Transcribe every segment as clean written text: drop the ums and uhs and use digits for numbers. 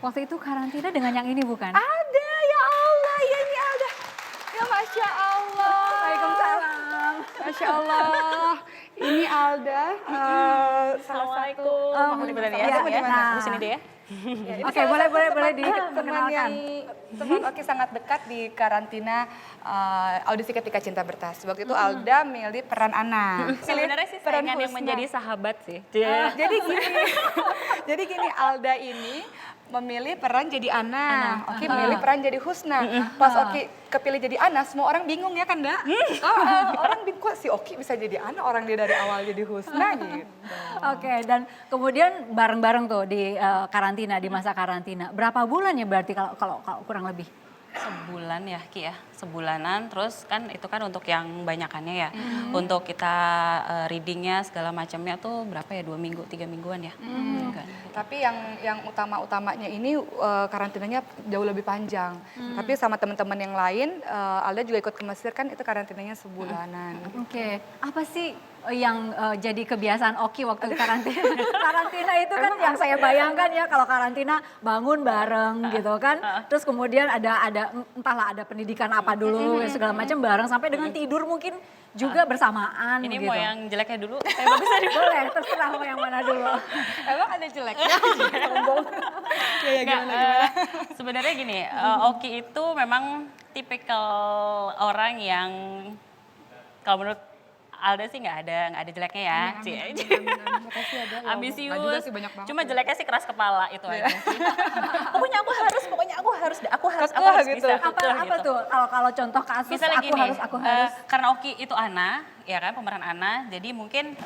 Waktu itu karantina dengan yang ini bukan? Ada, ya Allah, ya ini ada. Ya Masya Allah. Waalaikumsalam. Masya Allah. Ini Alda, salah satu. Aku di mana ya? Iya, Aku di mana? nah. Di sini deh ya. Ya, ini Oke, salah boleh satu teman diperkenalkan. yang teman Oki sangat dekat di karantina audisi Ketika Cinta Bertas. Waktu itu Alda milih peran Ana. Sebenarnya sih Peran saingan yang Husna. menjadi sahabat sih. Jadi gini, jadi gini Alda ini memilih peran jadi Ana, Oki milih peran jadi Husna. Pas Oki kepilih jadi Ana, semua orang bingung ya kan, Nda? Orang bingung kok si Oki bisa jadi Ana, orang dia dari awal jadi Husna gitu. Oke, dan kemudian bareng-bareng tuh di karantina, di masa karantina. Berapa bulan ya berarti kalau kurang lebih? Sebulan ya Ki ya, sebulanan. Terus kan itu kan untuk yang banyakannya ya. Untuk kita readingnya segala macamnya tuh berapa ya, 2 minggu, 3 mingguan ya. Tapi yang utama-utamanya ini karantinanya jauh lebih panjang. Tapi sama teman-teman yang lain, Alda juga ikut ke Mesir kan itu karantinanya sebulanan. Oke, apa sih yang jadi kebiasaan Oki waktu karantina? Karantina itu kan yang saya bayangkan ya, kalau karantina bangun bareng gitu kan. Terus kemudian ada entahlah ada pendidikan apa dulu segala macam bareng sampai dengan tidur mungkin juga bersamaan Ini gitu. mau yang jeleknya dulu, bagusnya dulu. Boleh, terserah mau yang mana dulu. Emang ada jeleknya? Sombong. Nggak, sebenarnya gini, Oki itu memang tipikal orang yang kalau menurut Alda sih nggak ada jeleknya ya. Makasih ada. Ambisius, Nggak juga sih, banyak banget. cuma jeleknya sih keras kepala itu aja sih. Pokoknya aku harus gitu. bisa. Apa gitu. tuh kalau contoh kasus Misalnya aku gini, harus. karena Oki itu Ana, ya kan pemeran Ana, jadi mungkin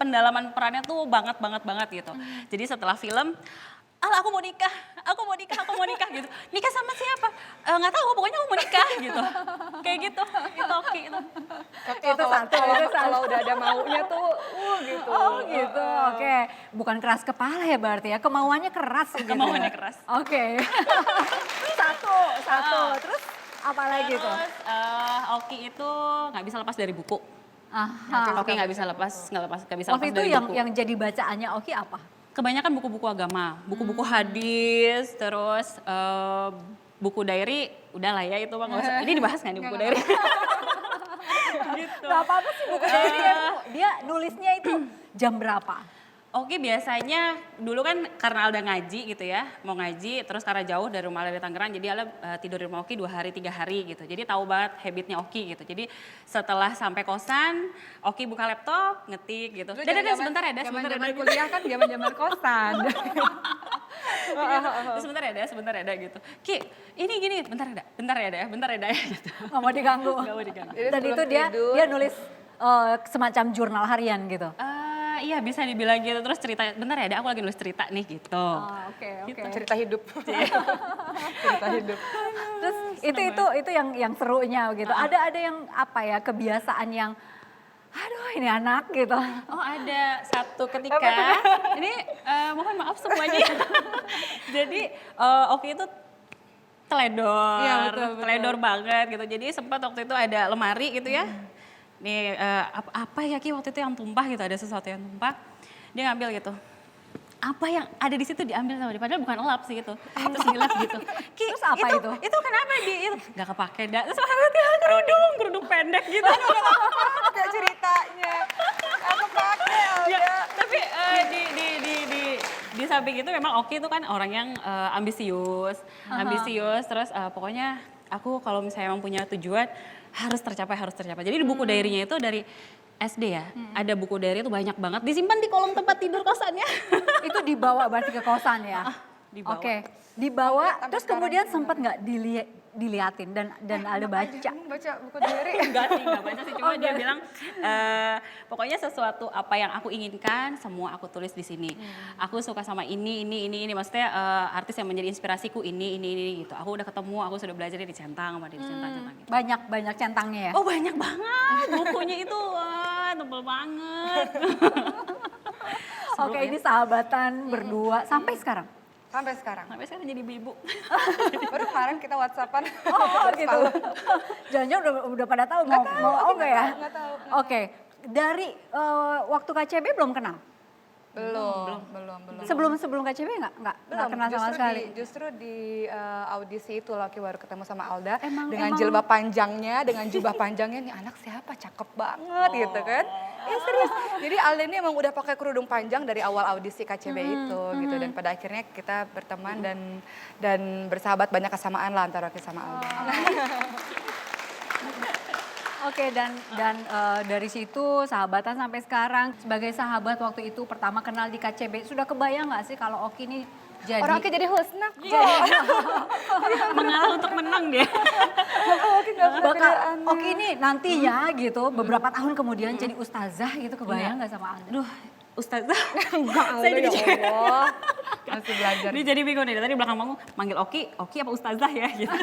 pendalaman perannya tuh banget gitu. Jadi setelah film, aku mau nikah gitu. Nikah sama siapa? Nggak tahu, pokoknya aku mau nikah gitu. Kayak gitu, itu Oki itu. Itu satu. Kalau udah ada maunya tuh, gitu. Oh gitu, oke. Bukan keras kepala ya berarti ya, kemauannya keras gitu. Kemauannya keras. Oke. satu. Terus apa lagi tuh? Terus Oki itu nggak bisa lepas dari buku. Aha. Oki nggak bisa lepas Waktu itu dari buku. yang jadi bacaannya Oki apa? Kebanyakan buku-buku agama, buku-buku hadis, terus buku diary, udahlah ya itu mah nggak usah. Ini dibahas nggak di buku diary? Gitu. Gak apa-apa sih buku diary kan. Dia nulisnya itu jam berapa? Oke, biasanya dulu kan karena Alda ngaji gitu ya, mau ngaji, terus karena jauh dari rumah Alda di Tangerang, jadi Alda tidur di rumah Oki 2 hari 3 hari gitu. Jadi tahu banget habitnya Oki gitu. Jadi setelah sampai kosan, Oki buka laptop, ngetik gitu. Udah sebentar ya, Zaman kuliah kan zaman kosan. sebentar ya, gitu. Ki, ini gini, bentar ya, gitu. Gak mau diganggu. Gak mau diganggu. Jadi Dan sebelum itu tidur. dia nulis semacam jurnal harian gitu. Iya bisa dibilang gitu, terus cerita, bentar ya, aku lagi nulis cerita nih gitu. Oke. Cerita hidup. Cerita hidup. Terus itu yang serunya gitu. Ada yang apa ya, kebiasaan yang aduh ini anak gitu. Oh ada satu ketika, ini mohon maaf semuanya. Jadi Oki itu teledor, Iya, betul. teledor banget gitu. Jadi sempat waktu itu ada lemari gitu ya. Nih apa ya Ki waktu itu yang tumpah gitu, ada sesuatu yang tumpah. Dia ngambil gitu. Apa yang ada di situ diambil sama dia, padahal bukan elap sih gitu. Terus dilap gitu. Ki, Terus apa itu? Itu kenapa itu? Gak kepake dah. Terus kerudung pendek gitu. Kayak ceritanya. Aku pakai Ya, tapi di samping itu memang Oki itu kan orang yang ambisius, terus pokoknya aku kalau misalnya emang punya tujuan harus tercapai. Jadi di buku diary-nya itu dari SD ya, ada buku diary itu banyak banget, disimpan di kolong tempat tidur kosannya. Itu dibawa berarti ke kosan ya? Dibawa. Oke, dibawa Sampai terus sekarang kemudian sempat nggak diliatin dan ada baca? Baca buku diary. Enggak baca sih, cuma dia bilang pokoknya sesuatu apa yang aku inginkan semua aku tulis di sini. Aku suka sama ini, maksudnya artis yang menjadi inspirasiku ini gitu. Aku udah ketemu, aku sudah belajar di centang sama dia centang gitu. Banyak centangnya ya? Oh banyak banget bukunya itu, wah tebel banget. Oke, ini sahabatan berdua sampai sekarang? Sampai sekarang. Sampai sekarang jadi ibu. Baru kemarin kita WhatsAppan. Oh gitu. Jangan-jangan udah pada tahu mau enggak ya? Nggak tahu. Oke, dari waktu KCB belum kenal? Belum. Sebelum KCB nggak Belum, kenal sama sekali. Justru di audisi itu Oki baru ketemu sama Alda dengan emang- jilbab panjangnya, dengan jubah panjangnya, nih anak siapa, cakep banget gitu kan. Ya serius, jadi Alda ini emang udah pakai kerudung panjang dari awal audisi KCB itu gitu. Dan pada akhirnya kita berteman dan bersahabat, banyak kesamaan lah antara Oki sama Alda. Oke, dan dari situ sahabatan sampai sekarang. Sebagai sahabat waktu itu pertama kenal di KCB, sudah kebayang nggak sih kalau Oki ini jadi Orang Oki jadi husna kok. Mengalah untuk menang dia. Oki nggak pernah bakal jadi aneh. Oki ini nantinya gitu beberapa tahun kemudian jadi ustazah gitu, kebayang nggak sama Alda? Aduh, Ustazah. Enggak, Alda ya Allah. Masih belajar. Dia jadi bingung nih, tadi di belakang panggung manggil Oki apa Ustazah ya gitu.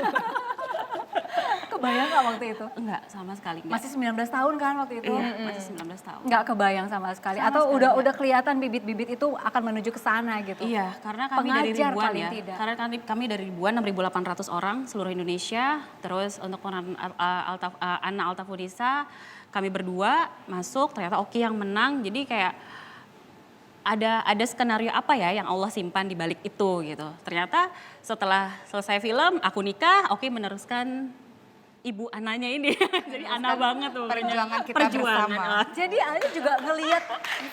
Kebayang nggak waktu itu? Enggak, sama sekali enggak. Masih 19 tahun kan waktu itu? Iya, masih 19 tahun. Nggak kebayang sama sekali. Atau udah kelihatan bibit-bibit itu akan menuju ke sana gitu? Iya, karena kami dari Pengajar ribuan paling ya. tidak. Karena kami dari ribuan, 6.800 orang seluruh Indonesia. Terus untuk Anna Altafunisa, kami berdua masuk, ternyata Oki yang menang. Jadi kayak ada skenario apa ya yang Allah simpan di balik itu gitu. Ternyata setelah selesai film, aku nikah, Oki meneruskan ibu Ananya ini. Jadi Ana banget tuh. Perjuangan kita bersama. Jadi Alda juga ngelihat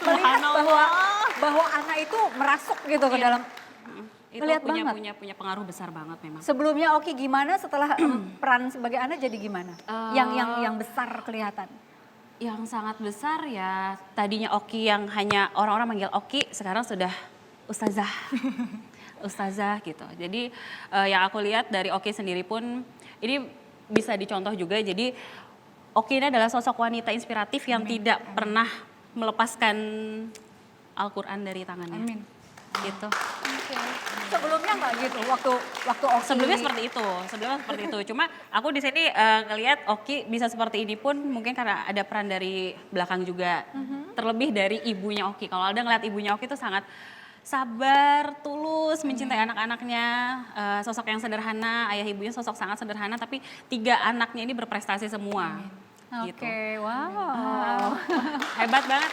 Subhanallah. bahwa anak itu merasuk gitu ke dalam. Itu Ngeliat banget. punya pengaruh besar banget memang. Sebelumnya Oki gimana, setelah peran sebagai anak jadi gimana? Yang besar kelihatan. Yang sangat besar ya, tadinya Oki yang hanya orang-orang manggil Oki, sekarang sudah Ustazah. Ustazah gitu. Jadi yang aku lihat dari Oki sendiri pun, ini bisa dicontoh juga. Jadi Oki ini adalah sosok wanita inspiratif yang tidak pernah melepaskan Al-Quran dari tangannya. Amin. Gitu. Sebelumnya nggak gitu, waktu Oki. Sebelumnya seperti itu. Cuma aku di sini ngelihat Oki bisa seperti ini pun mungkin karena ada peran dari belakang juga. Terlebih dari ibunya Oki. Kalau Alda ngeliat ibunya Oki itu sangat sabar, tulus, mencintai anak-anaknya, sosok yang sederhana, ayah ibunya sosok sangat sederhana, tapi 3 anaknya ini berprestasi semua. Gitu. Oke, wow. Hebat banget.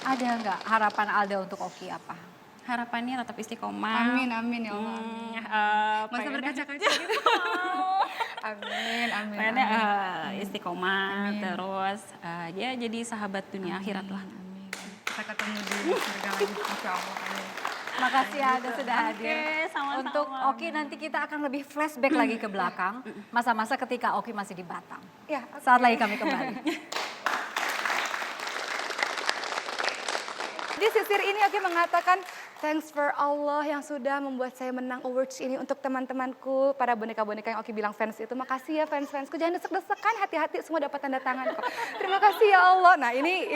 Ada nggak harapan Alda untuk Oki apa? Harapannya tetap istiqomah. Amin ya Allah. Masa berkaca-kaca gitu. Amin. Pengennya istiqomah, terus ya jadi sahabat dunia akhirat lah. Kita ketemu di surga lagi, Masya Allah. Amin. Makasih ya Alda sudah hadir. sama-sama. Untuk Oki nanti kita akan lebih flashback lagi ke belakang. Masa-masa ketika Oki masih di Batam. Ya, Saat lagi kami kembali. di sisir ini Oki mengatakan, thanks for Allah yang sudah membuat saya menang awards ini. Untuk teman-temanku, para boneka-boneka yang Oki bilang fans itu, makasih ya fans-fansku. Jangan desek-desekan, hati-hati semua dapat tanda tangan kok. Terima kasih ya Allah. Nah ini